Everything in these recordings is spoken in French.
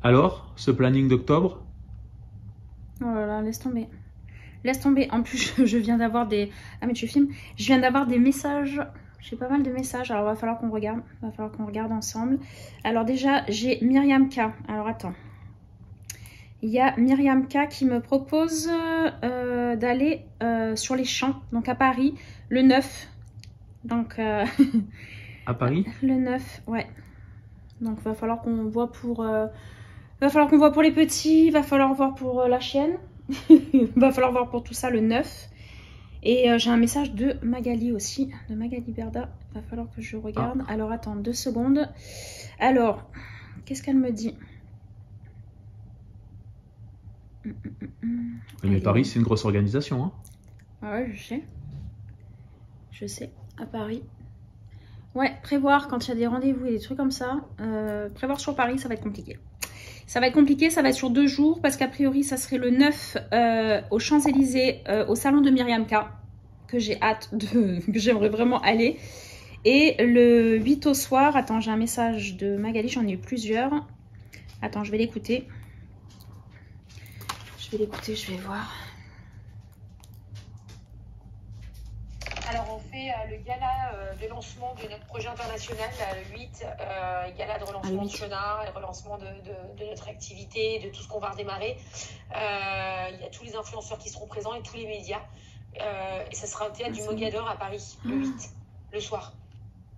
Alors, ce planning d'octobre? Oh là là, laisse tomber. Laisse tomber. En plus, je viens d'avoir des... Ah mais tu filmes? Je viens d'avoir des messages. J'ai pas mal de messages. Alors, il va falloir qu'on regarde. Il va falloir qu'on regarde ensemble. Alors déjà, j'ai Myriam K. Alors, attends. Il y a Myriam K qui me propose d'aller sur les champs. Donc, à Paris, le 9. Donc... À Paris? Le 9, ouais. Donc, il va falloir qu'on voit pour... va falloir qu'on voit pour les petits. Il va falloir voir pour la chienne. Il va falloir voir pour tout ça le 9. Et j'ai un message de Magali aussi, de Magali Berda. Il va falloir que je regarde. Ah. Alors attends 2 secondes. Alors, qu'est-ce qu'elle me dit? Oui, mais Paris, c'est une grosse organisation. Hein. Ah ouais, je sais. Je sais, à Paris. Ouais, prévoir quand il y a des rendez-vous et des trucs comme ça. Prévoir sur Paris, ça va être compliqué. Ça va être compliqué, ça va être sur 2 jours parce qu'a priori, ça serait le 9 aux Champs-Élysées, au salon de Myriam K, que j'ai hâte de... que j'aimerais vraiment aller. Et le 8 au soir, attends, j'ai un message de Magali, j'en ai eu plusieurs. Attends, je vais l'écouter. Je vais voir. Alors on fait le gala de lancement de notre projet international, le 8, gala de relancement de Chenard et relancement de notre activité, de tout ce qu'on va redémarrer. Il y a tous les influenceurs qui seront présents et tous les médias. Et ça sera au théâtre du Mogador à Paris, le 8, le soir.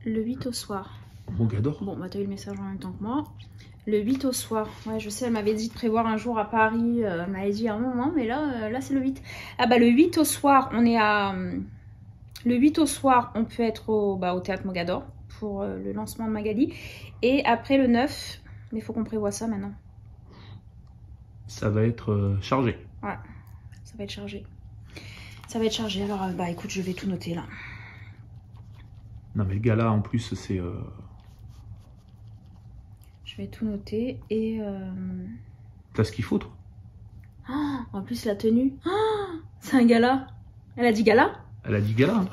Le 8 au soir. Mogador. Bon, bah t'as eu le message en même temps que moi. Le 8 au soir. Ouais, je sais, elle m'avait dit de prévoir un jour à Paris. Elle m'avait dit à un moment, mais là c'est le 8. Ah bah le 8 au soir, on est à... Le 8 au soir, on peut être au théâtre Mogador pour le lancement de Magali. Et après le 9, mais il faut qu'on prévoie ça maintenant. Ça va être chargé. Ouais, ça va être chargé. Ça va être chargé. Alors, bah écoute, je vais tout noter là. Non mais le gala en plus, c'est... Je vais tout noter et... T'as ce qu'il faut, toi? Oh, en plus, la tenue. Oh, c'est un gala. Elle a dit gala? Elle a dit gala. Hein.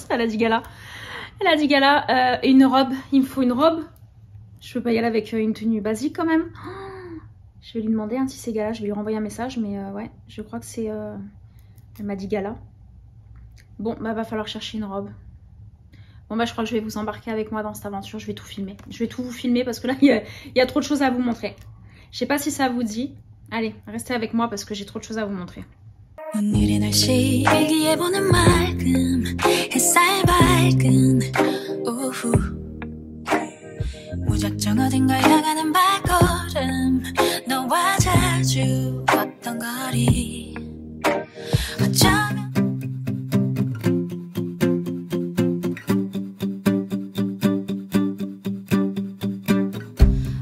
Elle a dit gala. Elle a dit gala. Une robe. Il me faut une robe. Je peux pas y aller avec une tenue basique quand même. Oh, je vais lui demander si c'est gala. Je vais lui renvoyer un message. Mais ouais, je crois que c'est... Elle m'a dit gala. Bon, bah va falloir chercher une robe. Bon bah je crois que je vais vous embarquer avec moi dans cette aventure. Je vais tout filmer. Je vais tout vous filmer parce que là, il y a trop de choses à vous montrer. Je sais pas si ça vous dit. Allez, restez avec moi parce que j'ai trop de choses à vous montrer. 오늘의 날씨 일기예보는 맑음 햇살 밝은 오후 무작정 어딘가 향하는 발걸음 너와 자주 걷던 거리 어쩌면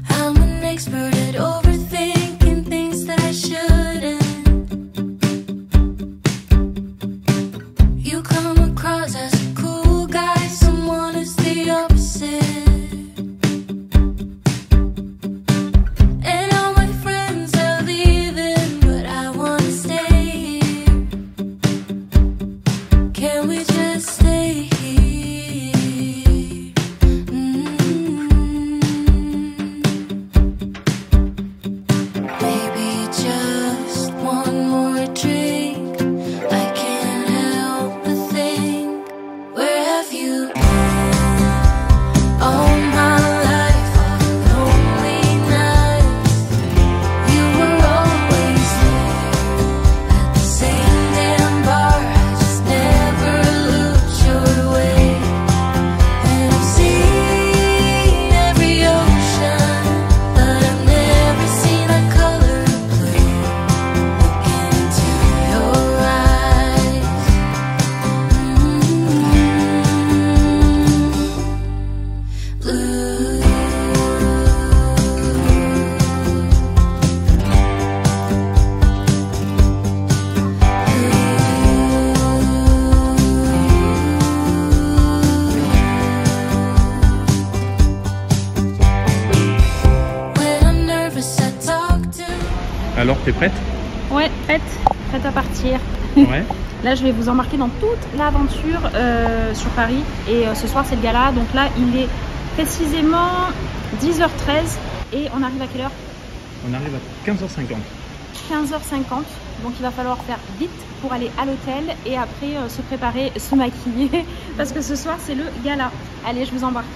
I'm an expert at overthinking things that I shouldn't. You come across as a cool guy, someone is the opposite. And all my friends are leaving, but I wanna stay here. Can we just stay here? Maybe just one more drink. I can't help but think, where have you been? All my life, all the lonely nights. You were always there at the same damn bar. I just never lose your way. And I've seen every ocean, but I've never seen a color blue. Looking into your eyes. Blue. When I'm nervous, I talk to. Alors, t'es prête? Ouais, prête à partir. Ouais. Là, je vais vous embarquer dans toute l'aventure sur Paris. Et ce soir, c'est le gala. Donc là, il est précisément 10h13. Et on arrive à quelle heure? On arrive à 15h50. 15h50, donc il va falloir faire vite pour aller à l'hôtel et après se préparer, se maquiller parce que ce soir c'est le gala. Allez, je vous embarque.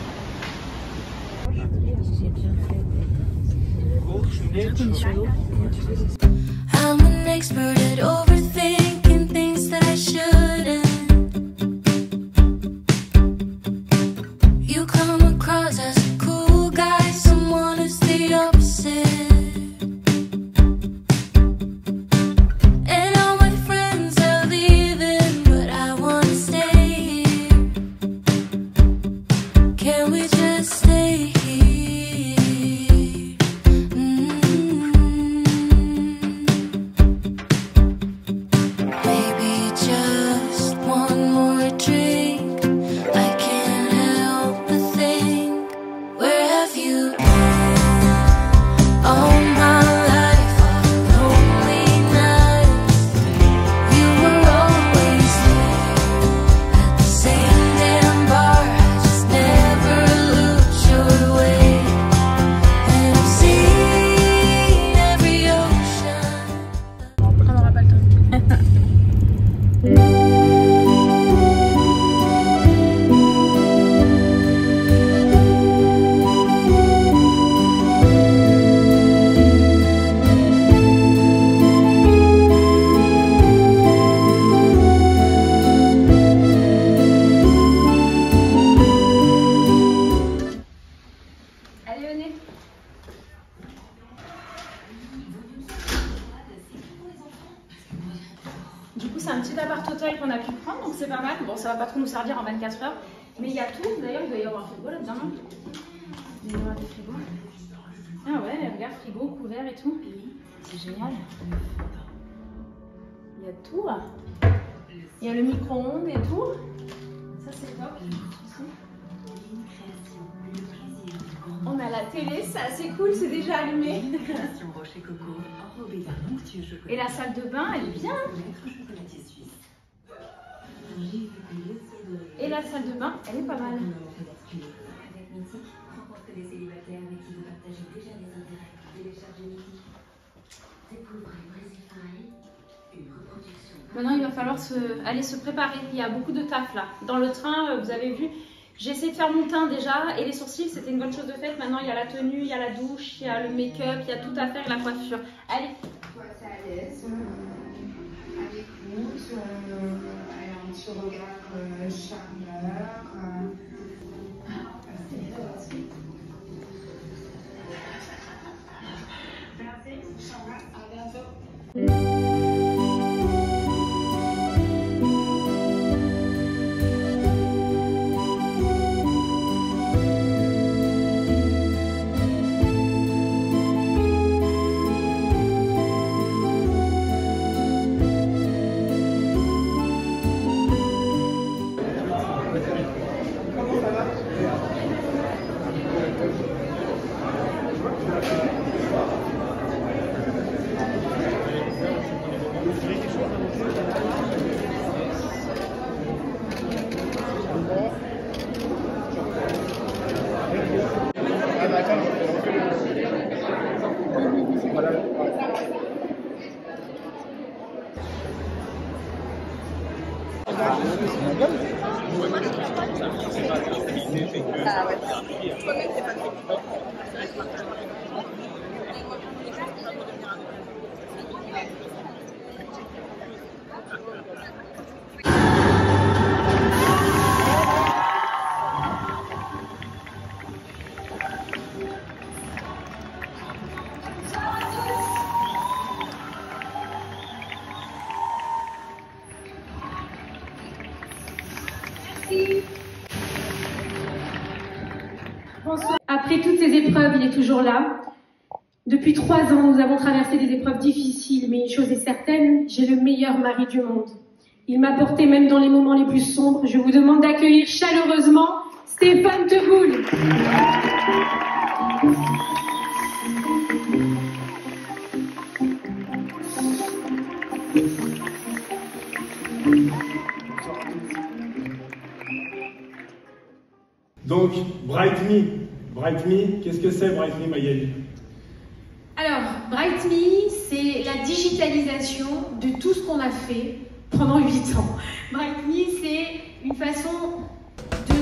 I'm an expert at overthinking things that I shouldn't. You come across as a cool guy, someone who's the opposite. And all my friends are leaving, but I wanna stay here. Can we just stay here? Maybe just one more drink. I can't help but think, where have you been? All my life, all lonely nights. You were always there at the same damn bar. I just never looked your way. And I've seen every ocean. On n'aura pas le temps. Allez, venez. Du coup, c'est un petit appart hôtel qu'on a pu prendre, donc c'est pas mal. Bon, ça va pas trop nous servir en 24 heures, mais il y a tout. D'ailleurs, il doit y avoir un frigo là-dedans. Non, il doit y avoir des frigos. Ah ouais, regarde, frigo, couvert et tout. C'est génial. Il y a tout. Il y a le micro-ondes et tout. Ça, c'est top. On a la télé, c'est assez cool, c'est déjà allumé. Et la salle de bain, elle est bien. Et la salle de bain, elle est pas mal. Maintenant, il va falloir aller se préparer. Il y a beaucoup de taf là. Dans le train, vous avez vu, j'ai essayé de faire mon teint déjà et les sourcils, c'était une bonne chose de faite. Maintenant, il y a la tenue, il y a la douche, il y a le make-up, il y a tout à faire, la coiffure. Allez. C'est à l'aise, à l'écoute, un petit regard charmeur. Merci, à bientôt. Après toutes ces épreuves, il est toujours là. Depuis 3 ans, nous avons traversé des épreuves difficiles, mais une chose est certaine, j'ai le meilleur mari du monde. Il m'a porté même dans les moments les plus sombres. Je vous demande d'accueillir chaleureusement Stéphane Teboul. Donc, Bright Me, qu'est-ce que c'est Bright Me, Maëlle? Alors, Bright Me, c'est la digitalisation de tout ce qu'on a fait pendant 8 ans. Bright Me, c'est une façon de...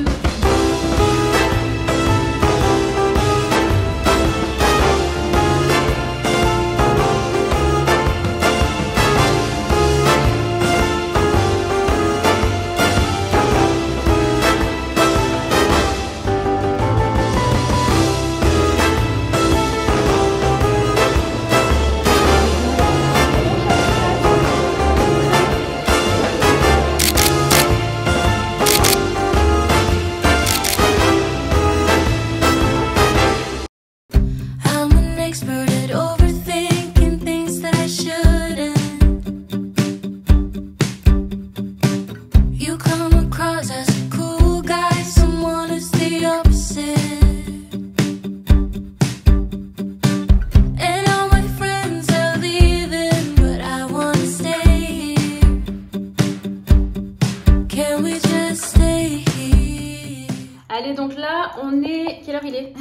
Allez, donc là, on est... Quelle heure il est?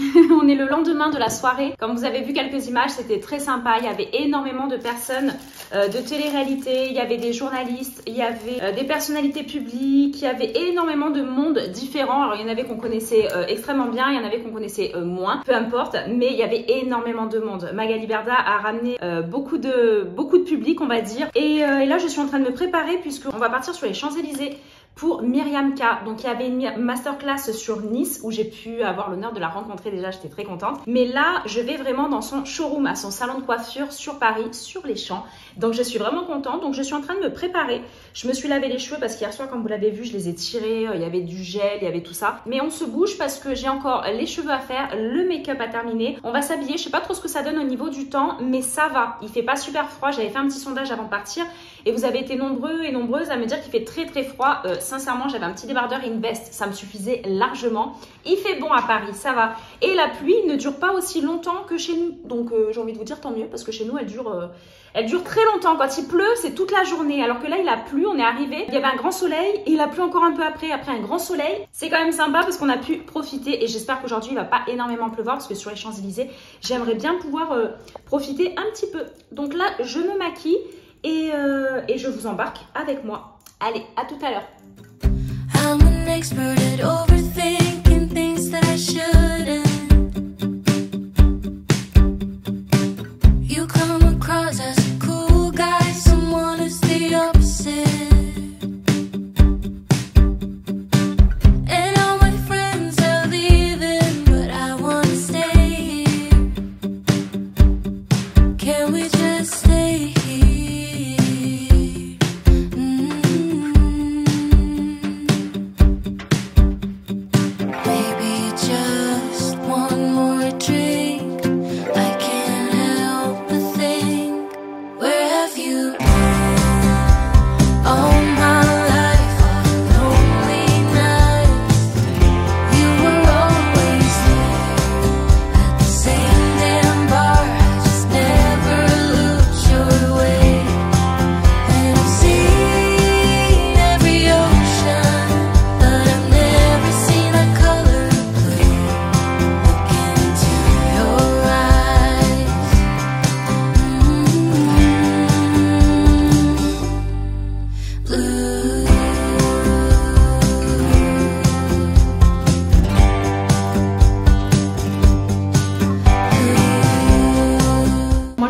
On est le lendemain de la soirée. Comme vous avez vu quelques images, c'était très sympa. Il y avait énormément de personnes de télé-réalité. Il y avait des journalistes, il y avait des personnalités publiques. Il y avait énormément de monde différent. Alors, il y en avait qu'on connaissait extrêmement bien. Il y en avait qu'on connaissait moins. Peu importe. Mais il y avait énormément de monde. Magali Berda a ramené beaucoup de public, on va dire. Et là, je suis en train de me préparer puisqu'on va partir sur les Champs-Élysées pour Myriam K. Donc il y avait une masterclass sur Nice où j'ai pu avoir l'honneur de la rencontrer, déjà j'étais très contente. Mais là je vais vraiment dans son showroom, à son salon de coiffure sur Paris, sur les Champs. Donc je suis vraiment contente, donc je suis en train de me préparer. Je me suis lavé les cheveux parce qu'hier soir comme vous l'avez vu je les ai tirés, il y avait du gel, il y avait tout ça. Mais on se bouge parce que j'ai encore les cheveux à faire, le make-up à terminer. On va s'habiller, je sais pas trop ce que ça donne au niveau du temps, mais ça va. Il fait pas super froid, j'avais fait un petit sondage avant de partir et vous avez été nombreux et nombreuses à me dire qu'il fait très très froid. Sincèrement, j'avais un petit débardeur et une veste, ça me suffisait largement. Il fait bon à Paris, ça va. Et la pluie ne dure pas aussi longtemps que chez nous. Donc j'ai envie de vous dire tant mieux parce que chez nous elle dure très longtemps. Quand il pleut, c'est toute la journée. Alors que là, il a plu, on est arrivé. Il y avait un grand soleil et il a plu encore un peu après un grand soleil. C'est quand même sympa parce qu'on a pu profiter et j'espère qu'aujourd'hui, il va pas énormément pleuvoir parce que sur les Champs-Élysées, j'aimerais bien pouvoir profiter un petit peu. Donc là, je me maquille et je vous embarque avec moi. Allez, à tout à l'heure. I'm an expert at overthinking things that I shouldn't. You come across as a cool guy, someone who's the opposite. And all my friends are leaving, but I wanna stay here. Can we just stay here?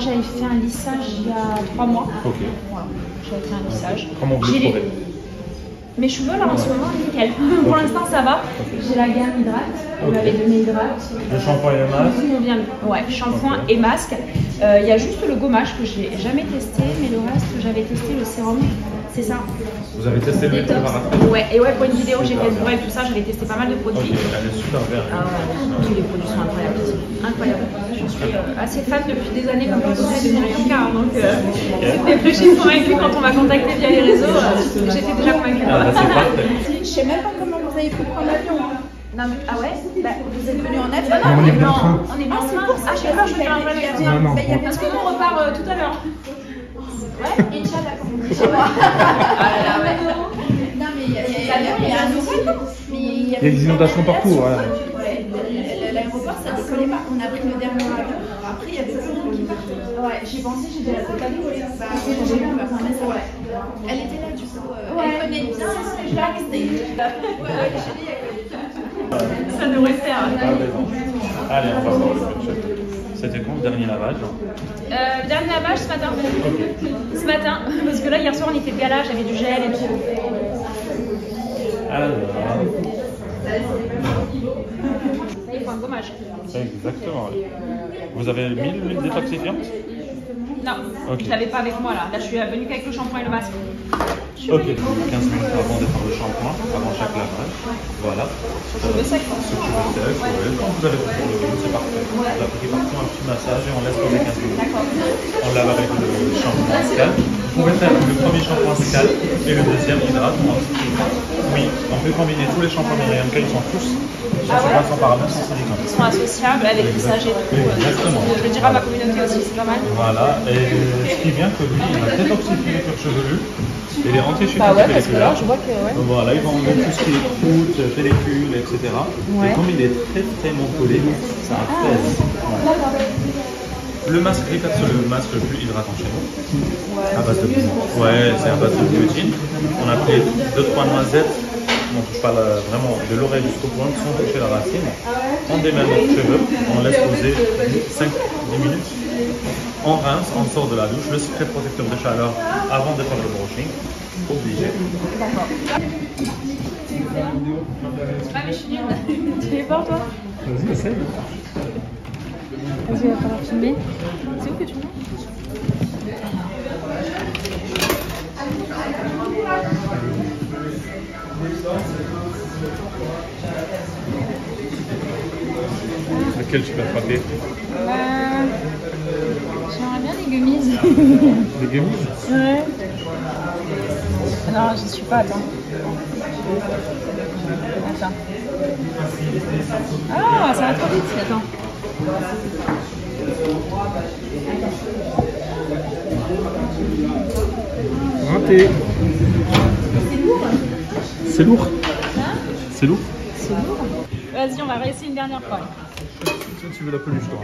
J'avais fait un lissage il y a 3 mois. Ok. Voilà, j'avais fait un lissage. Comment vous le trouvez? Mes cheveux là en ce moment, nickel. Pour l'instant ça va. J'ai la gamme Hydrate. Vous m'avez donné Hydrate. Le shampoing et le masque. Ouais, shampoing et masque. Il y a juste le gommage que j'ai jamais testé, mais le reste j'avais testé le sérum. C'est ça. Vous avez testé le préparateur? Ouais, et ouais, pour une vidéo j'ai fait le bref, tout ça, j'avais testé pas mal de produits. Ok, elle est super verte. Ah ouais, tous les produits sont incroyables. Incroyable. Je suis assez fan depuis des années, comme je disais, de Myriam K. Donc j'ai convaincue quand on m'a contacté via les réseaux. J'étais déjà convaincue. Ah, bah, c'est parfait. Je sais même pas comment vous avez pu prendre l'avion. Non, mais, ah ouais Bah, vous êtes venu en avion. Non, on est bien train. on est bien en train. Ah, je sais pas, je vais faire un vrai avion. Non, non. Parce que nous on repart tout à l'heure. Ouais, Inch'Allah, comme on dit chez moi. Ah là là, ouais. Non, mais il y a un nouveau. Il y a des inondations partout, voilà. Ouais, l'aéroport ça décollait pas. On a pris le dernier avion. Après, il y a beaucoup de gens qui partent. Ouais. ai pensé, j'ai dit la compagnie. Elle était là du coup. Elle connaît bien ce backstage. Ça devrait faire. Allez, on va voir le match. C'était quand le dernier lavage? Dernier lavage ce matin. Ce matin, parce que là hier soir on était de gala, j'avais du gel et tout. Alors, Ça y est, il faut un gommage. exactement. Vous avez mis l'huile détoxifiante? Non, Ok. je l'avais pas avec moi là. Là je suis venue qu'avec le shampoing et le masque. Ok, 15 minutes avant de faire le shampoing, avant chaque lavage. Voilà. Cheveux secs. Ce que tu veux faire, ouais. Quand vous avez tout pour le bout, c'est parfait. La petite partie, un petit massage et on laisse poser 15 minutes. On lave avec le shampoing Scal. Vous pouvez faire le premier shampoing Scal et le deuxième hydratant. Oui, on peut combiner tous les shampoings Myriam, ils sont tous sans parabènes, sans silicone. Ils sont associables avec les sages et tout. Exactement. Je le dirai à ma communauté aussi, c'est pas mal. Voilà, et ce qui vient que lui, il va détoxifier le cuir chevelu, il est anti-chuté Bah ouais, parce que là, je vois que ouais. Voilà, il va enlever tout ce qui est croûte, pellicule, etc. Et comme il est très collé, ça apaise. Voilà. Le masque Ripper, c'est le masque le plus hydratant chez nous. À base de ouais, c'est à base de biotine. On a pris 2-3 noisettes. On ne touche pas vraiment de l'oreille jusqu'au point sans toucher la racine. On démêle nos cheveux, on laisse poser 5-10 minutes. On rince, on sort de la douche, le spray protecteur de chaleur avant de faire le brushing. Obligé. D'accord. Ah mais je suis nulle. Tu fais fort toi? Vas-y, essaye. Vas-y, il va falloir filmer. C'est où que tu mets? Laquelle tu vas frapper? J'aimerais bien des gummies. Des gummies? Ouais. Non, j'y suis pas, attends. Attends. Ah, ça va trop vite, attends. Raté. C'est lourd. C'est lourd. C'est lourd. Vas-y, on va réessayer une dernière fois. Tu veux la peluche, toi?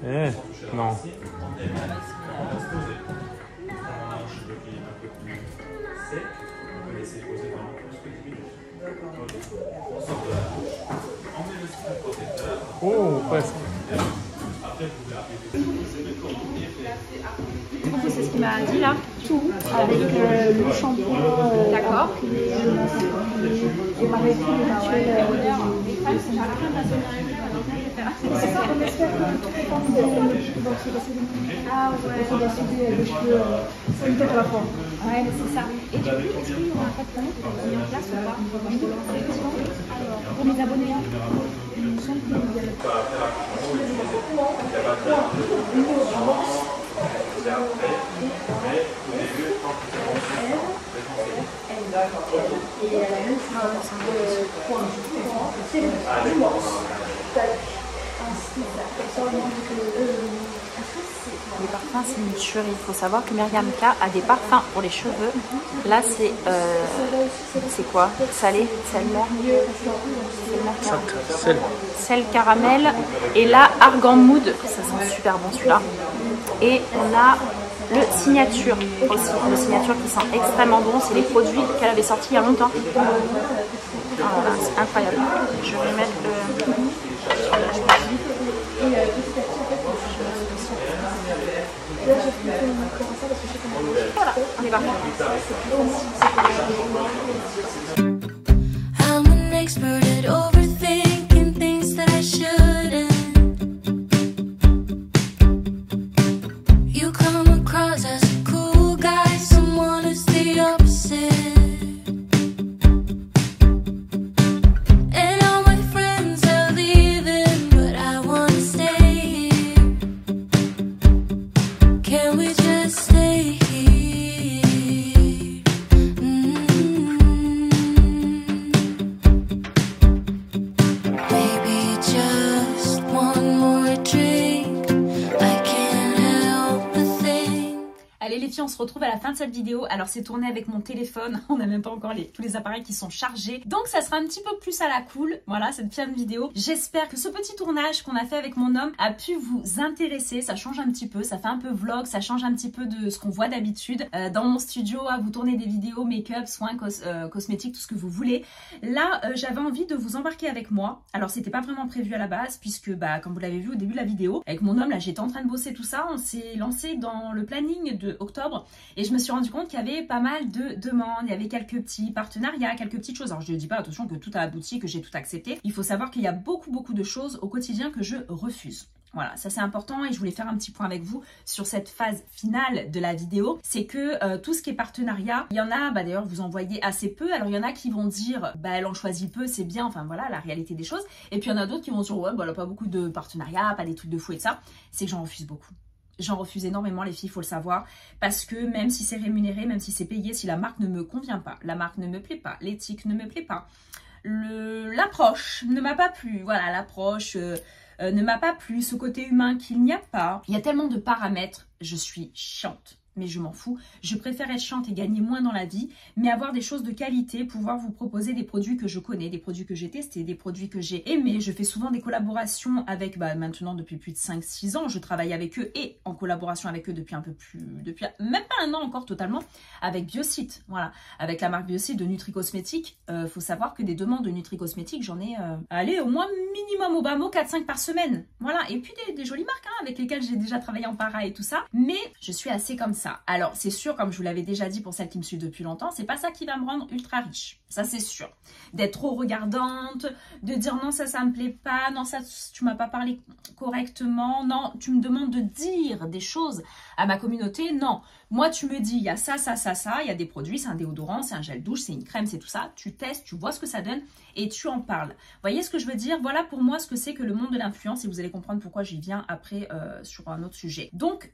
Eh, non. Oh, presque. C'est ce qu'il m'a dit là. Tout avec le shampoing. D'accord. Et ma réflexion naturelle. C'est ça, on espère que ah ouais, il faut décider les cheveux une tête à la fois. Ouais, c'est ça. Et du coup, est-ce qu'il y aura un traitement mis en place ou pas? Alors, pour mes abonnés, il me semble qu'il y a les parfums, c'est une tuerie. Il faut savoir que Myriam K a des parfums pour les cheveux. Là, c'est quoi? Salé? Sel mort? Sel caramel. Et là, argan mood. Ça sent super bon celui-là. Et on a le signature aussi. Le signature qui sent extrêmement bon. C'est les produits qu'elle avait sortis il y a longtemps. Alors là, c'est incroyable. Je vais mettre le... Voilà, on est parti. I'm an expert at overthinking things that I shouldn't. You come across as a cool guy, someone who's the opposite. And all my friends are leaving, but I wanna stay here. Can we just stay here? filles, on se retrouve à la fin de cette vidéo. Alors c'est tourné avec mon téléphone, on n'a même pas encore tous les appareils qui sont chargés. Donc ça sera un petit peu plus à la cool, voilà, cette fin de vidéo. J'espère que ce petit tournage qu'on a fait avec mon homme a pu vous intéresser. Ça change un petit peu, ça fait un peu vlog, ça change un petit peu de ce qu'on voit d'habitude dans mon studio, à vous tourner des vidéos make-up, soins, cosmétiques, tout ce que vous voulez. Là, j'avais envie de vous embarquer avec moi. Alors c'était pas vraiment prévu à la base, puisque comme vous l'avez vu au début de la vidéo, avec mon homme, là j'étais en train de bosser tout ça, on s'est lancé dans le planning de octobre et je me suis rendu compte qu'il y avait pas mal de demandes, il y avait quelques petits partenariats, quelques petites choses. Alors je ne dis pas, attention, que tout a abouti, que j'ai tout accepté. Il faut savoir qu'il y a beaucoup de choses au quotidien que je refuse. Voilà, ça c'est important et je voulais faire un petit point avec vous sur cette phase finale de la vidéo. C'est que tout ce qui est partenariat, il y en a, d'ailleurs vous en voyez assez peu. Alors il y en a qui vont dire, elle en choisit peu, c'est bien, enfin voilà, la réalité des choses. Et puis il y en a d'autres qui vont dire, ouais, elle n'a pas beaucoup de partenariats, pas des trucs de fou et de ça. C'est que j'en refuse beaucoup. J'en refuse énormément les filles, il faut le savoir, parce que même si c'est rémunéré, même si c'est payé, si la marque ne me convient pas, la marque ne me plaît pas, l'éthique ne me plaît pas, l'approche ne m'a pas plu, voilà, l'approche ne m'a pas plu, ce côté humain qu'il n'y a pas. Il y a tellement de paramètres, je suis chiante. Mais je m'en fous, je préfère être chiante et gagner moins dans la vie, mais avoir des choses de qualité, pouvoir vous proposer des produits que je connais, des produits que j'ai testés, des produits que j'ai aimés. Je fais souvent des collaborations avec, maintenant depuis plus de 5-6 ans, je travaille avec eux et en collaboration avec eux depuis même pas un an encore totalement, avec Biocite, voilà, avec la marque Biocite de Nutri-Cosmétique. Faut savoir que des demandes de Nutri-Cosmétique, j'en ai, allez, au moins minimum au bas mot 4-5 par semaine, voilà, et puis des jolies marques hein, avec lesquelles j'ai déjà travaillé en para et tout ça, mais je suis assez comme ça. Alors c'est sûr, comme je vous l'avais déjà dit pour celles qui me suivent depuis longtemps, c'est pas ça qui va me rendre ultra riche, ça c'est sûr. D'être trop regardante, de dire non ça me plaît pas, non ça tu m'as pas parlé correctement, non tu me demandes de dire des choses à ma communauté, non. Moi tu me dis il y a ça, il y a des produits, c'est un déodorant, c'est un gel douche, c'est une crème, c'est tout ça, tu testes, tu vois ce que ça donne et tu en parles. Vous voyez ce que je veux dire? Voilà pour moi ce que c'est que le monde de l'influence et vous allez comprendre pourquoi j'y viens après sur un autre sujet. Donc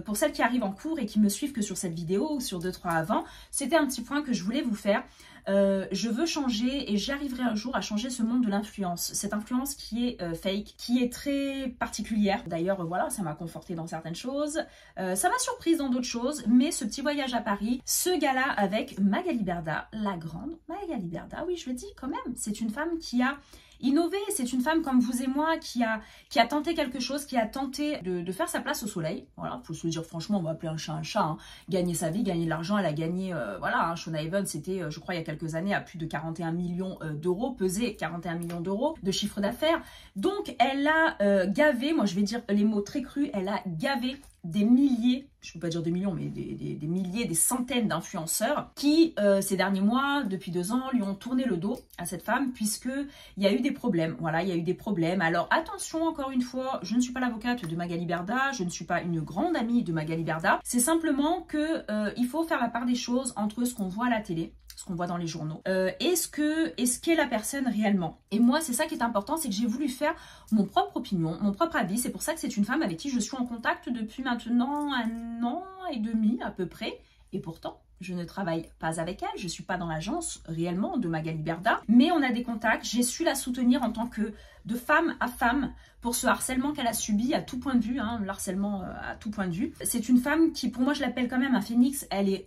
pour celles qui arrivent en cours et qui me suivent que sur cette vidéo ou sur 2-3 avant, c'était un petit point que je voulais vous faire. Je veux changer et j'arriverai un jour à changer ce monde de l'influence. Cette influence qui est fake, qui est très particulière. D'ailleurs, voilà, ça m'a confortée dans certaines choses. Ça m'a surprise dans d'autres choses. Mais ce petit voyage à Paris, ce gala avec Magali Berda, la grande Magali Berda, oui, je le dis quand même, c'est une femme qui a innové, c'est une femme comme vous et moi qui a tenté quelque chose, qui a tenté de faire sa place au soleil. Voilà, faut se le dire franchement, on va appeler un chat, hein. Gagner sa vie, gagner de l'argent, elle a gagné, voilà, hein, Shona Evans, c'était, je crois, il y a quelques années, à plus de 41 millions d'euros, pesé 41 millions d'euros de chiffre d'affaires. Donc, elle a gavé, moi je vais dire les mots très crus, elle a gavé des milliers, je ne peux pas dire des millions, mais des milliers, des centaines d'influenceurs qui, ces derniers mois, depuis 2 ans, lui ont tourné le dos à cette femme puisqu'il y a eu des problèmes. Voilà, il y a eu des problèmes. Alors attention, encore une fois, je ne suis pas l'avocate de Magali Berda, je ne suis pas une grande amie de Magali Berda. C'est simplement que il faut faire la part des choses entre ce qu'on voit à la télé, ce qu'on voit dans les journaux, et ce qu'est la personne réellement. Et moi, c'est ça qui est important, c'est que j'ai voulu faire mon propre opinion, mon propre avis. C'est pour ça que c'est une femme avec qui je suis en contact depuis maintenant 1 an et demi à peu près. Et pourtant, je ne travaille pas avec elle, je ne suis pas dans l'agence réellement de Magali Berda, mais on a des contacts, j'ai su la soutenir en tant que de femme à femme pour ce harcèlement qu'elle a subi à tout point de vue, hein, le harcèlement à tout point de vue. C'est une femme qui, pour moi, je l'appelle quand même un phénix, elle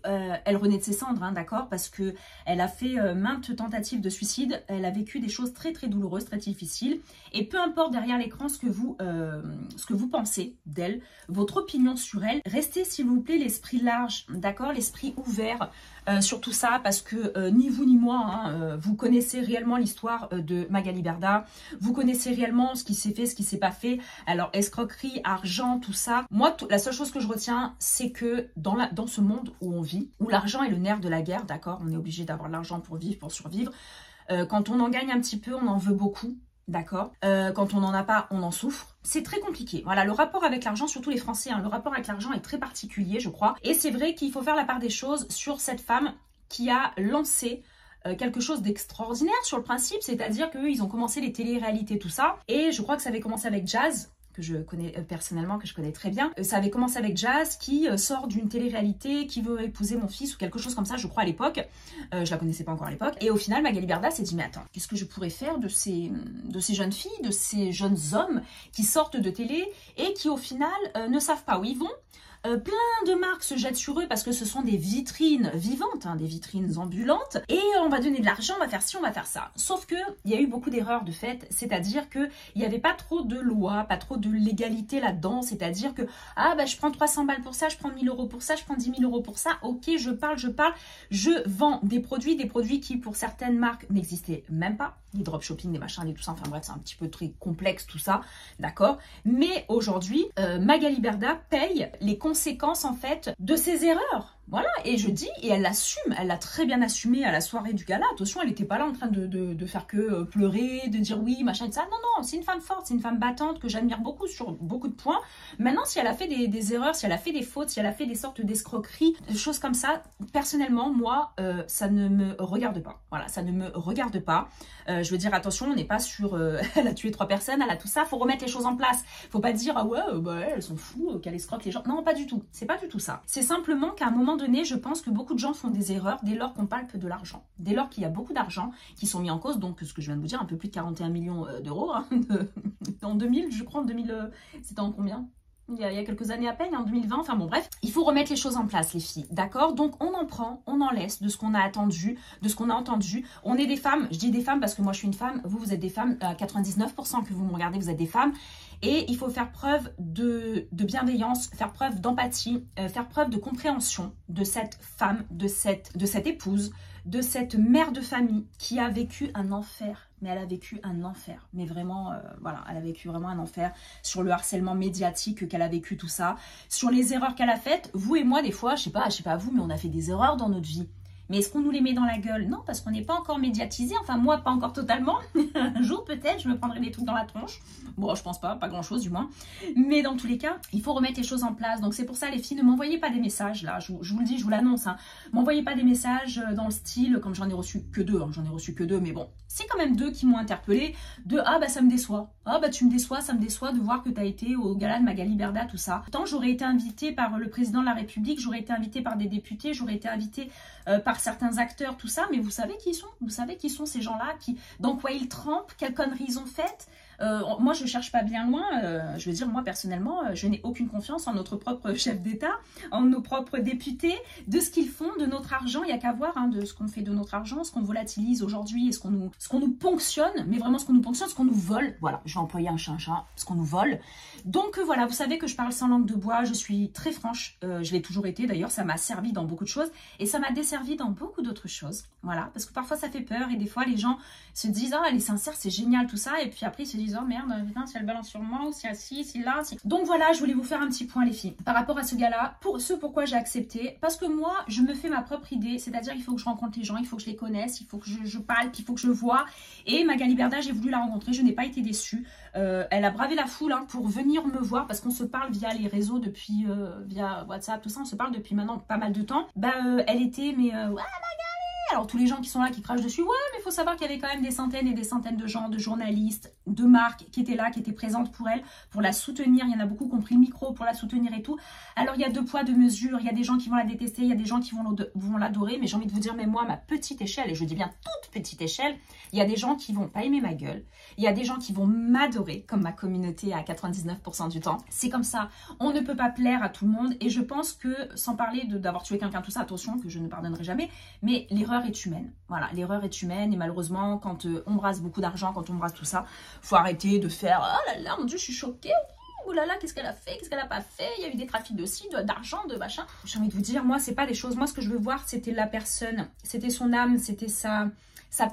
renaît de ses cendres, hein, d'accord, parce que elle a fait maintes tentatives de suicide, elle a vécu des choses très très douloureuses, très difficiles, et peu importe derrière l'écran ce que vous pensez d'elle, votre opinion sur elle, restez s'il vous plaît l'esprit large, d'accord, l'esprit ouvert sur tout ça, parce que ni vous ni moi, hein, vous connaissez réellement l'histoire de Magali Berda, vous connaissez réellement ce qui s'est fait, ce qui s'est pas fait, alors escroquerie, argent, tout ça. Moi, la seule chose que je retiens, c'est que dans ce monde où on vit, où l'argent est le nerf de la guerre, d'accord, on est obligé d'avoir de l'argent pour vivre, pour survivre, quand on en gagne un petit peu, on en veut beaucoup. D'accord, quand on n'en a pas, on en souffre. C'est très compliqué. Voilà, le rapport avec l'argent, surtout les Français, hein, le rapport avec l'argent est très particulier, je crois. Et c'est vrai qu'il faut faire la part des choses sur cette femme qui a lancé quelque chose d'extraordinaire sur le principe, c'est-à-dire qu'ils ont commencé les télé-réalités, tout ça. Et je crois que ça avait commencé avec Jazz, que je connais personnellement, que je connais très bien. Ça avait commencé avec Jazz, qui sort d'une télé-réalité, qui veut épouser mon fils ou quelque chose comme ça, je crois à l'époque. Je la connaissais pas encore à l'époque. Et au final, Magali Berda s'est dit, mais attends, qu'est-ce que je pourrais faire de ces jeunes filles, de ces jeunes hommes qui sortent de télé et qui au final ne savent pas où ils vont, plein de marques se jettent sur eux parce que ce sont des vitrines vivantes, hein, des vitrines ambulantes. Et on va donner de l'argent, on va faire ci, on va faire ça. Sauf que il y a eu beaucoup d'erreurs de fait, c'est-à-dire qu'il n'y avait pas trop de loi, pas trop de légalité là-dedans. C'est-à-dire que, ah bah je prends 300 balles pour ça, je prends 1000 € pour ça, je prends 10 000 € pour ça. Ok, je parle, je vends des produits qui pour certaines marques n'existaient même pas. Les dropshipping, des machins, des tout ça, enfin bref, c'est un petit peu très complexe tout ça, d'accord. Mais aujourd'hui, Magali Berda paye les conséquences en fait de ses erreurs. Voilà, et je dis, et elle l'assume, elle l'a très bien assumé à la soirée du gala. Attention, elle n'était pas là en train de faire que pleurer, de dire oui, machin et ça. Non, non, c'est une femme forte, c'est une femme battante que j'admire beaucoup sur beaucoup de points. Maintenant, si elle a fait des erreurs, si elle a fait des fautes, si elle a fait des sortes d'escroqueries, des choses comme ça, personnellement, moi, ça ne me regarde pas. Voilà, ça ne me regarde pas. Je veux dire, attention, on n'est pas sur elle a tué 3 personnes, elle a tout ça, faut remettre les choses en place. Faut pas dire, ah ouais, bah elles sont fous, qu'elle escroque les gens. Non, pas du tout. C'est pas du tout ça. C'est simplement qu'à un moment donné, je pense que beaucoup de gens font des erreurs dès lors qu'on palpe de l'argent. Dès lors qu'il y a beaucoup d'argent qui sont mis en cause, donc ce que je viens de vous dire, un peu plus de 41 millions d'euros, hein, en 2000, je crois, en 2000, c'était en combien ? Il y a quelques années à peine, en 2020, enfin bon bref, il faut remettre les choses en place les filles, d'accord? Donc on en prend, on en laisse de ce qu'on a attendu, de ce qu'on a entendu. On est des femmes, je dis des femmes parce que moi je suis une femme, vous êtes des femmes, 99% que vous me regardez, vous êtes des femmes. Et il faut faire preuve de bienveillance, faire preuve d'empathie, faire preuve de compréhension de cette femme, de cette épouse, de cette mère de famille qui a vécu un enfer. Mais elle a vécu un enfer. Mais vraiment, voilà, elle a vécu vraiment un enfer sur le harcèlement médiatique qu'elle a vécu, tout ça. Sur les erreurs qu'elle a faites. Vous et moi, des fois, je sais pas vous, mais on a fait des erreurs dans notre vie. Mais est-ce qu'on nous les met dans la gueule? Non, parce qu'on n'est pas encore médiatisé. Enfin, moi, pas encore totalement. Un jour, peut-être, je me prendrai des trucs dans la tronche. Bon, je pense pas grand-chose, du moins. Mais dans tous les cas, il faut remettre les choses en place. Donc, c'est pour ça, les filles, ne m'envoyez pas des messages, là. Je vous le dis, je vous l'annonce. Hein. M'envoyez pas des messages dans le style, comme j'en ai reçu que 2. Hein. J'en ai reçu que 2, mais bon. C'est quand même 2 qui m'ont interpellée. De, ah, bah, ça me déçoit. Ah, bah, tu me déçois, ça me déçoit de voir que tu as été au gala de Magali Berda, tout ça. Pourtant, j'aurais été invitée par le président de la République, j'aurais été invitée par des députés, j'aurais été invitée par certains acteurs, tout ça, mais vous savez qui ils sont? Vous savez qui sont ces gens-là? Dans quoi ils trempent? Quelles conneries ils ont faites? Moi, je cherche pas bien loin. Je veux dire, moi, personnellement, je n'ai aucune confiance en notre propre chef d'État, en nos propres députés, de ce qu'ils font, de notre argent. Il n'y a qu'à voir hein, de ce qu'on fait de notre argent, ce qu'on volatilise aujourd'hui et ce qu'on nous ponctionne, mais vraiment ce qu'on nous ponctionne, ce qu'on nous vole. Voilà, je vais employer un chat, ce qu'on nous vole. Donc voilà, vous savez que je parle sans langue de bois, je suis très franche, je l'ai toujours été d'ailleurs, ça m'a servi dans beaucoup de choses et ça m'a desservi dans beaucoup d'autres choses. Voilà, parce que parfois ça fait peur et des fois les gens se disent « Ah, elle est sincère, c'est génial tout ça » et puis après ils se disent « Oh merde, putain, si elle balance sur moi ou si elle si là, si... » Donc voilà, je voulais vous faire un petit point les filles par rapport à ce gars-là, pourquoi j'ai accepté, parce que moi, je me fais ma propre idée, c'est-à-dire il faut que je rencontre les gens, il faut que je les connaisse, il faut que je parle, il faut que je vois et Magali Berda, j'ai voulu la rencontrer, je n'ai pas été déçue. Elle a bravé la foule hein, pour venir me voir parce qu'on se parle via les réseaux depuis, via WhatsApp, tout ça, on se parle depuis maintenant pas mal de temps. Elle était, mais ouais Magali. Alors tous les gens qui sont là, qui crachent dessus, ouais mais il faut savoir qu'il y avait quand même des centaines et des centaines de gens, de journalistes, de marques qui étaient là, qui étaient présentes pour elle, pour la soutenir. Il y en a beaucoup qui ont pris le micro pour la soutenir et tout. Alors il y a 2 poids, 2 mesures, il y a des gens qui vont la détester, il y a des gens qui vont l'adorer, mais j'ai envie de vous dire, mais moi, à ma petite échelle, et je dis bien toute petite échelle, il y a des gens qui vont pas aimer ma gueule, il y a des gens qui vont m'adorer, comme ma communauté à 99% du temps. C'est comme ça, on ne peut pas plaire à tout le monde, et je pense que, sans parler d'avoir tué quelqu'un, tout ça, attention, que je ne pardonnerai jamais, mais l'erreur est humaine. Voilà, l'erreur est humaine, et malheureusement, quand on brasse beaucoup d'argent, quand on brasse tout ça, faut arrêter de faire, oh là là, mon Dieu, je suis choquée. Oh là là, qu'est-ce qu'elle a fait, qu'est-ce qu'elle a pas fait, il y a eu des trafics de ci, d'argent, de machin. J'ai envie de vous dire, moi, c'est pas des choses, moi, ce que je veux voir, c'était la personne, c'était son âme, c'était sa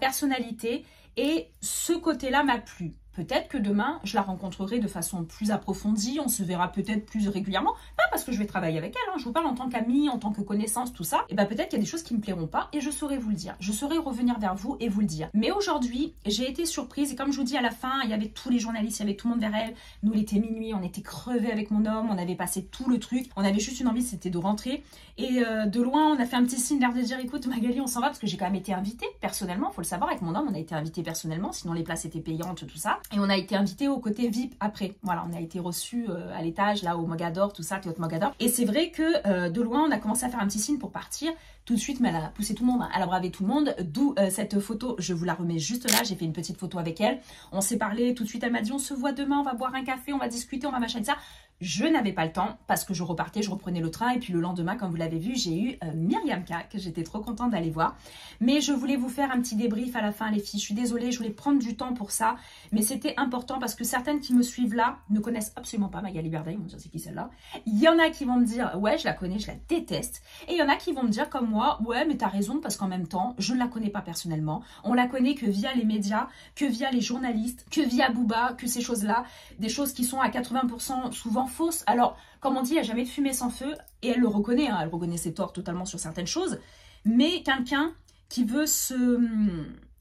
personnalité, et ce côté-là m'a plu. Peut-être que demain, je la rencontrerai de façon plus approfondie, on se verra peut-être plus régulièrement, pas parce que je vais travailler avec elle, hein, je vous parle en tant qu'amie, en tant que connaissance, tout ça, et bien peut-être qu'il y a des choses qui ne me plairont pas, et je saurai vous le dire, je saurai revenir vers vous et vous le dire. Mais aujourd'hui, j'ai été surprise, et comme je vous dis à la fin, il y avait tous les journalistes, il y avait tout le monde vers elle, nous il était minuit, on était crevés avec mon homme, on avait passé tout le truc, on avait juste une envie, c'était de rentrer, et de loin, on a fait un petit signe, l'air de dire, écoute Magali, on s'en va, parce que j'ai quand même été invitée, personnellement, faut le savoir, avec mon homme, on a été invité personnellement, sinon les places étaient payantes, tout ça, et on a été invité au côté VIP après. Voilà, on a été reçus à l'étage, là, au Mogador, tout ça, Théâtre Mogador. Et c'est vrai que de loin, on a commencé à faire un petit signe pour partir. Tout de suite, mais elle a poussé tout le monde, hein. Elle a bravé tout le monde. D'où cette photo, je vous la remets juste là. J'ai fait une petite photo avec elle. On s'est parlé tout de suite. Elle m'a dit, on se voit demain, on va boire un café, on va discuter, on va machin de ça. Je n'avais pas le temps parce que je repartais, je reprenais le train et puis le lendemain, comme vous l'avez vu, j'ai eu Myriam K, que j'étais trop contente d'aller voir. Mais je voulais vous faire un petit débrief à la fin, les filles. Je suis désolée, je voulais prendre du temps pour ça, mais c'était important parce que certaines qui me suivent là ne connaissent absolument pas Magali Berda. Ils vont me dire c'est qui celle-là. Il y en a qui vont me dire ouais, je la connais, je la déteste. Et il y en a qui vont me dire comme moi, ouais, mais t'as raison parce qu'en même temps, je ne la connais pas personnellement. On la connaît que via les médias, que via les journalistes, que via Booba, que ces choses-là, des choses qui sont à 80% souvent fausses. Alors, comme on dit, il n'y a jamais de fumée sans feu, et elle le reconnaît, hein, elle reconnaît ses torts totalement sur certaines choses, mais quelqu'un qui veut se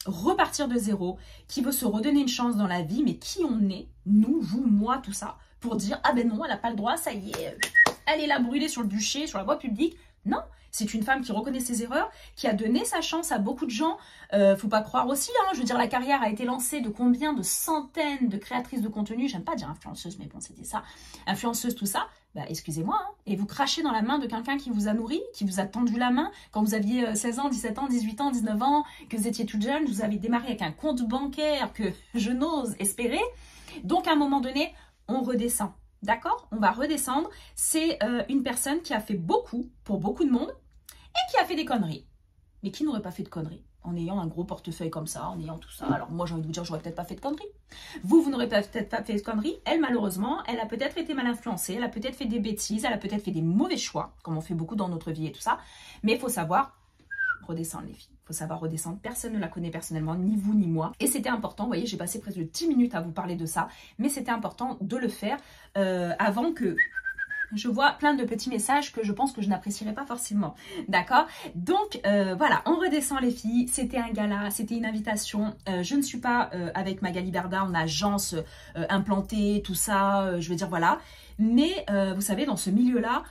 repartir de zéro, qui veut se redonner une chance dans la vie, mais qui on est, nous, vous, moi, tout ça, pour dire, ah ben non, elle n'a pas le droit, ça y est, elle est là brûlée sur le bûcher, sur la voie publique. Non, c'est une femme qui reconnaît ses erreurs, qui a donné sa chance à beaucoup de gens. Faut pas croire aussi, hein, je veux dire, la carrière a été lancée de combien de centaines de créatrices de contenu, j'aime pas dire influenceuse, mais bon, c'était ça, influenceuse, tout ça. Bah, excusez-moi, hein, et vous crachez dans la main de quelqu'un qui vous a nourri, qui vous a tendu la main quand vous aviez 16 ans, 17 ans, 18 ans, 19 ans, que vous étiez toute jeune, vous avez démarré avec un compte bancaire que je n'ose espérer. Donc, à un moment donné, on redescend. D'accord? On va redescendre. C'est une personne qui a fait beaucoup pour beaucoup de monde et qui a fait des conneries. Mais qui n'aurait pas fait de conneries en ayant un gros portefeuille comme ça, en ayant tout ça? Alors moi, j'ai envie de vous dire, j'aurais peut-être pas fait de conneries. Vous n'aurez peut-être pas fait de conneries. Elle, malheureusement, elle a peut-être été mal influencée, elle a peut-être fait des bêtises, elle a peut-être fait des mauvais choix, comme on fait beaucoup dans notre vie et tout ça. Mais il faut savoir redescendre, les filles. Il faut savoir redescendre. Personne ne la connaît personnellement, ni vous ni moi. Et c'était important, vous voyez, j'ai passé presque 10 minutes à vous parler de ça, mais c'était important de le faire avant que je vois plein de petits messages que je pense que je n'apprécierais pas forcément. D'accord? Donc, voilà, on redescend les filles. C'était un gala, c'était une invitation. Je ne suis pas avec Magali Berda en agence implantée, tout ça, je veux dire, voilà. Mais, vous savez, dans ce milieu-là,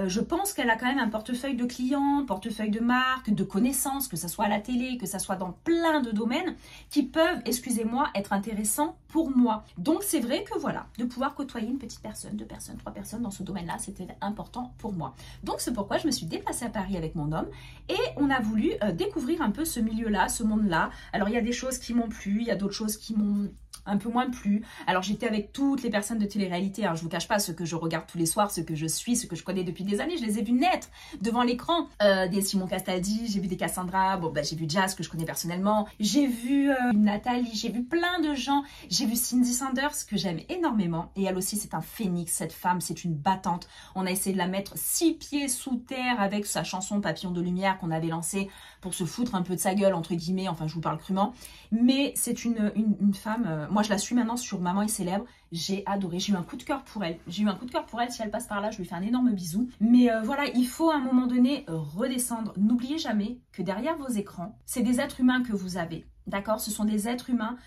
je pense qu'elle a quand même un portefeuille de clients, portefeuille de marques, de connaissances, que ce soit à la télé, que ce soit dans plein de domaines qui peuvent, excusez-moi, être intéressants pour moi. Donc c'est vrai que voilà, de pouvoir côtoyer une petite personne, 2 personnes, 3 personnes dans ce domaine-là, c'était important pour moi. Donc c'est pourquoi je me suis déplacée à Paris avec mon homme et on a voulu découvrir un peu ce milieu-là, ce monde-là. Alors il y a des choses qui m'ont plu, il y a d'autres choses qui m'ont un peu moins plu. Alors j'étais avec toutes les personnes de télé-réalité, hein, je vous cache pas, ceux que je regarde tous les soirs, ceux que je suis, ceux que je connais depuis des années, je les ai vus naître devant l'écran. Des Simon Castaldi, j'ai vu des Cassandra, bon bah j'ai vu Jazz que je connais personnellement, j'ai vu Nathalie, j'ai vu plein de gens, j'ai vu Cindy Sanders que j'aime énormément et elle aussi c'est un phénix, cette femme, c'est une battante. On a essayé de la mettre 6 pieds sous terre avec sa chanson Papillon de lumière qu'on avait lancée pour se foutre un peu de sa gueule entre guillemets, enfin je vous parle crûment, mais c'est une femme, moi je la suis maintenant sur Maman est célèbre, j'ai adoré, j'ai eu un coup de cœur pour elle, j'ai eu un coup de cœur pour elle, si elle passe par là je lui fais un énorme bisou, mais voilà, il faut à un moment donné redescendre. N'oubliez jamais que derrière vos écrans, c'est des êtres humains que vous avez. D'accord, ce sont des êtres humains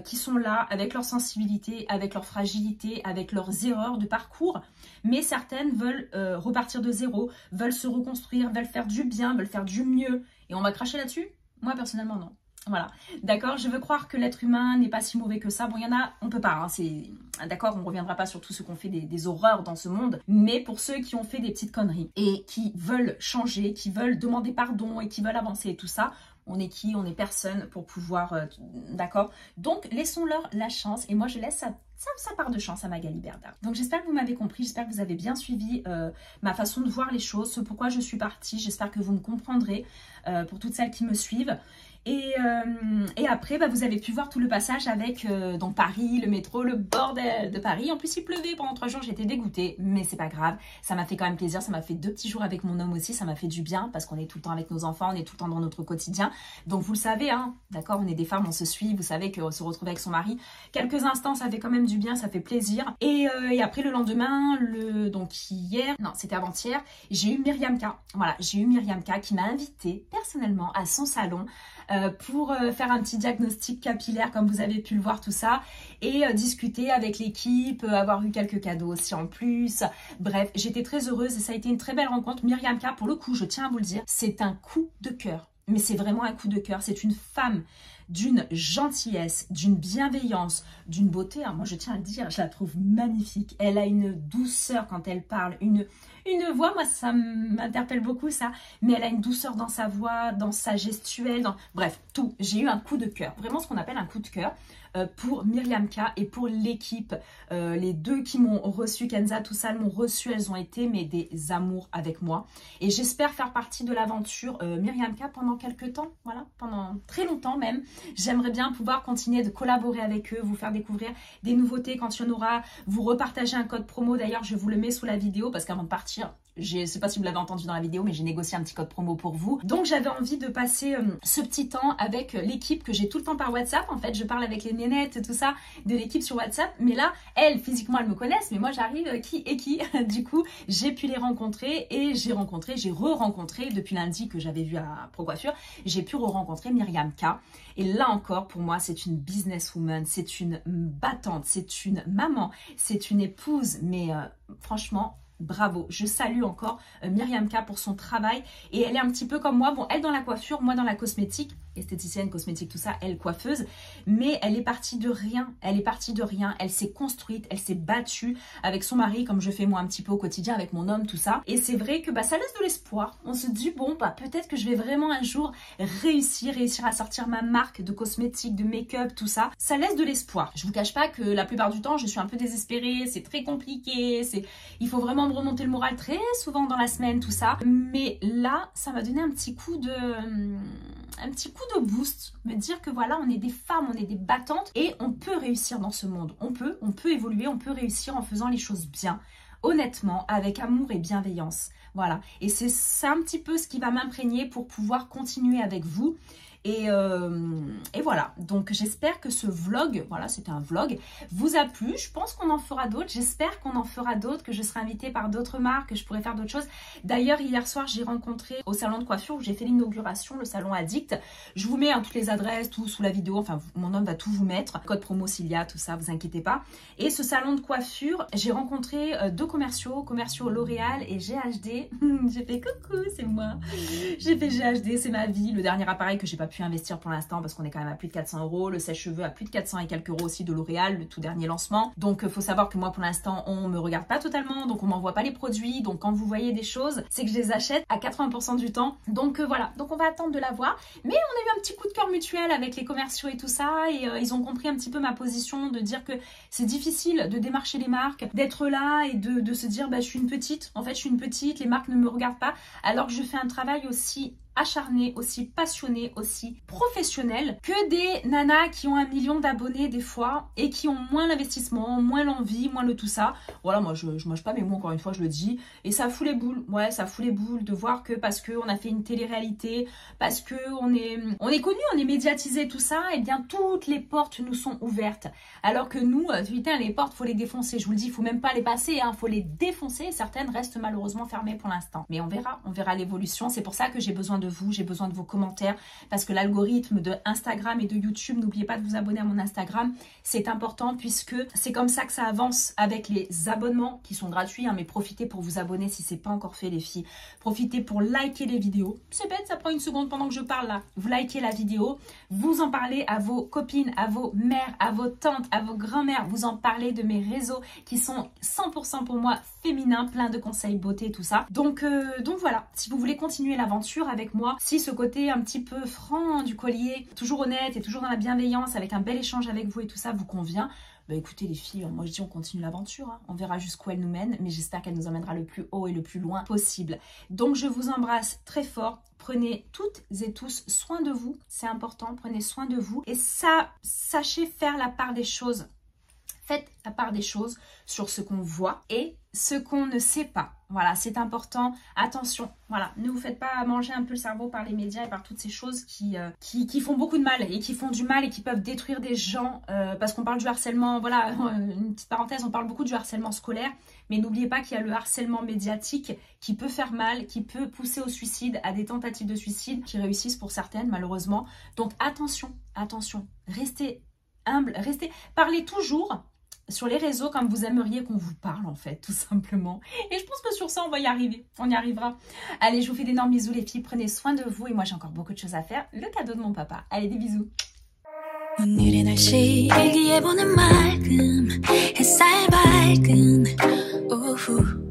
qui sont là avec leur sensibilité, avec leur fragilité, avec leurs erreurs de parcours. Mais certaines veulent repartir de zéro, veulent se reconstruire, veulent faire du bien, veulent faire du mieux. Et on va cracher là-dessus? Moi, personnellement, non. Voilà, d'accord, je veux croire que l'être humain n'est pas si mauvais que ça. Bon, il y en a, on peut pas, hein, c'est... D'accord, on ne reviendra pas sur tout ce qu'on fait des horreurs dans ce monde. Mais pour ceux qui ont fait des petites conneries et qui veulent changer, qui veulent demander pardon et qui veulent avancer et tout ça, on est qui? On est personne pour pouvoir... d'accord? Donc, laissons-leur la chance. Et moi, je laisse sa part de chance à Magali Berda. Donc, j'espère que vous m'avez compris. J'espère que vous avez bien suivi ma façon de voir les choses. Ce pourquoi je suis partie. J'espère que vous me comprendrez pour toutes celles qui me suivent. Et après, bah, vous avez pu voir tout le passage avec dans Paris, le métro, le bordel de Paris. En plus, il pleuvait pendant 3 jours, j'étais dégoûtée, mais c'est pas grave. Ça m'a fait quand même plaisir, ça m'a fait 2 petits jours avec mon homme aussi, ça m'a fait du bien parce qu'on est tout le temps avec nos enfants, on est tout le temps dans notre quotidien. Donc vous le savez, hein, d'accord, on est des femmes, on se suit, vous savez que se retrouver avec son mari, quelques instants, ça fait quand même du bien, ça fait plaisir. Et après le lendemain, donc hier, non, c'était avant-hier, j'ai eu Myriam K. Voilà, j'ai eu Myriam K qui m'a invitée personnellement à son salon pour faire un petit diagnostic capillaire comme vous avez pu le voir tout ça et discuter avec l'équipe, avoir eu quelques cadeaux aussi en plus. Bref, j'étais très heureuse et ça a été une très belle rencontre. Myriam K, pour le coup, je tiens à vous le dire, c'est un coup de cœur. Mais c'est vraiment un coup de cœur. C'est une femme d'une gentillesse, d'une bienveillance, d'une beauté. Moi, je tiens à le dire, je la trouve magnifique. Elle a une douceur quand elle parle, une voix, moi, ça m'interpelle beaucoup, ça. Mais elle a une douceur dans sa voix, dans sa gestuelle, bref, tout. J'ai eu un coup de cœur. Vraiment ce qu'on appelle un coup de cœur. pour Myriam K et pour l'équipe. Les deux qui m'ont reçu, Kenza, tout ça, elles m'ont reçu, elles ont été mais des amours avec moi. Et j'espère faire partie de l'aventure Myriam K pendant quelques temps, voilà, pendant très longtemps même. J'aimerais bien pouvoir continuer de collaborer avec eux, vous faire découvrir des nouveautés quand il y en aura, vous repartager un code promo. D'ailleurs, je vous le mets sous la vidéo parce qu'avant de partir, je ne sais pas si vous l'avez entendu dans la vidéo, mais j'ai négocié un petit code promo pour vous. Donc j'avais envie de passer ce petit temps avec l'équipe que j'ai tout le temps par WhatsApp. En fait, je parle avec les nénettes, tout ça, de l'équipe sur WhatsApp. Mais là, elles, physiquement, elles me connaissent. Mais moi, j'arrive qui est qui. Du coup, j'ai pu les rencontrer et j'ai re-rencontré depuis lundi que j'avais vu à Pro Coiffure. J'ai pu re-rencontrer Myriam K. Et là encore, pour moi, c'est une businesswoman, c'est une battante, c'est une maman, c'est une épouse. Mais franchement, bravo, je salue encore Myriam K pour son travail et elle est un petit peu comme moi, bon elle dans la coiffure, moi dans la cosmétique, esthéticienne, cosmétique, tout ça, elle coiffeuse, mais elle est partie de rien, elle s'est construite, elle s'est battue avec son mari comme je fais moi un petit peu au quotidien avec mon homme, tout ça, et c'est vrai que ça laisse de l'espoir, on se dit bon peut-être que je vais vraiment un jour réussir à sortir ma marque de cosmétique, de make-up, tout ça, ça laisse de l'espoir. Je vous cache pas que la plupart du temps je suis un peu désespérée, c'est très compliqué, il faut vraiment me remonter le moral très souvent dans la semaine, tout ça, mais là ça m'a donné un petit coup de boost, me dire que voilà, on est des femmes, on est des battantes et on peut réussir dans ce monde, on peut évoluer, on peut réussir en faisant les choses bien, honnêtement, avec amour et bienveillance, voilà, et c'est un petit peu ce qui va m'imprégner pour pouvoir continuer avec vous. Et voilà, donc j'espère que ce vlog, voilà c'était un vlog, vous a plu. Je pense qu'on en fera d'autres, j'espère qu'on en fera d'autres, que je serai invitée par d'autres marques, que je pourrai faire d'autres choses. D'ailleurs hier soir j'ai rencontré au salon de coiffure où j'ai fait l'inauguration, le salon Addict. Je vous mets toutes les adresses, tout sous la vidéo, enfin mon homme va tout vous mettre, code promo Cilia, tout ça, vous inquiétez pas. Et ce salon de coiffure, j'ai rencontré deux commerciaux L'Oréal et GHD. J'ai fait coucou, c'est moi. J'ai fait GHD, c'est ma vie, le dernier appareil que j'ai pas pu investir pour l'instant parce qu'on est quand même à plus de 400 €, le sèche-cheveux à plus de 400 et quelques euros aussi de L'Oréal, le tout dernier lancement. Donc faut savoir que moi pour l'instant on me regarde pas totalement, donc on m'envoie pas les produits, donc quand vous voyez des choses c'est que je les achète à 80% du temps, donc voilà, donc on va attendre de la voir. Mais on a eu un petit coup de cœur mutuel avec les commerciaux et tout ça, et ils ont compris un petit peu ma position de dire que c'est difficile de démarcher les marques, d'être là et de se dire je suis une petite, en fait je suis une petite, les marques ne me regardent pas, alors que je fais un travail aussi acharné, aussi passionné, aussi professionnel que des nanas qui ont 1 million d'abonnés des fois et qui ont moins l'investissement, moins l'envie, moins le tout ça. Voilà, moi je mange pas mes mots, encore une fois je le dis, et ça fout les boules, ouais ça fout les boules de voir que parce qu'on a fait une télé-réalité, parce que on est connu, on est médiatisé, tout ça, et bien toutes les portes nous sont ouvertes, alors que nous, putain les portes faut les défoncer, je vous le dis, il faut même pas les passer, faut les défoncer, certaines restent malheureusement fermées pour l'instant, mais on verra l'évolution. C'est pour ça que j'ai besoin de vous, j'ai besoin de vos commentaires, parce que l'algorithme de Instagram et de YouTube, n'oubliez pas de vous abonner à mon Instagram, c'est important puisque c'est comme ça que ça avance avec les abonnements qui sont gratuits, mais profitez pour vous abonner si c'est pas encore fait les filles, profitez pour liker les vidéos, c'est bête, ça prend une seconde pendant que je parle là, vous likez la vidéo, vous en parlez à vos copines, à vos mères, à vos tantes, à vos grand-mères, vous en parlez de mes réseaux qui sont 100% pour moi féminins, plein de conseils beauté, tout ça, donc voilà, si vous voulez continuer l'aventure avec moi, si ce côté un petit peu franc du collier, toujours honnête et toujours dans la bienveillance, avec un bel échange avec vous et tout ça vous convient, écoutez les filles, moi je dis on continue l'aventure, on verra jusqu'où elle nous mène, mais j'espère qu'elle nous emmènera le plus haut et le plus loin possible. Donc je vous embrasse très fort, prenez toutes et tous soin de vous, c'est important, prenez soin de vous, et sachez faire la part des choses. Faites la part des choses sur ce qu'on voit et ce qu'on ne sait pas. Voilà, c'est important. Attention, voilà, ne vous faites pas manger un peu le cerveau par les médias et par toutes ces choses qui font beaucoup de mal et qui font du mal et qui peuvent détruire des gens parce qu'on parle du harcèlement, voilà, une petite parenthèse, on parle beaucoup du harcèlement scolaire, mais n'oubliez pas qu'il y a le harcèlement médiatique qui peut faire mal, qui peut pousser au suicide, à des tentatives de suicide qui réussissent pour certaines malheureusement. Donc attention, restez humble, parlez toujours sur les réseaux comme vous aimeriez qu'on vous parle en fait, tout simplement. Et je pense que sur ça, on va y arriver. On y arrivera. Allez, je vous fais d'énormes bisous les filles. Prenez soin de vous. Et moi, j'ai encore beaucoup de choses à faire. Le cadeau de mon papa. Allez, des bisous. 오늘의 날씨 일기예보는 맑음 햇살 밝은 오후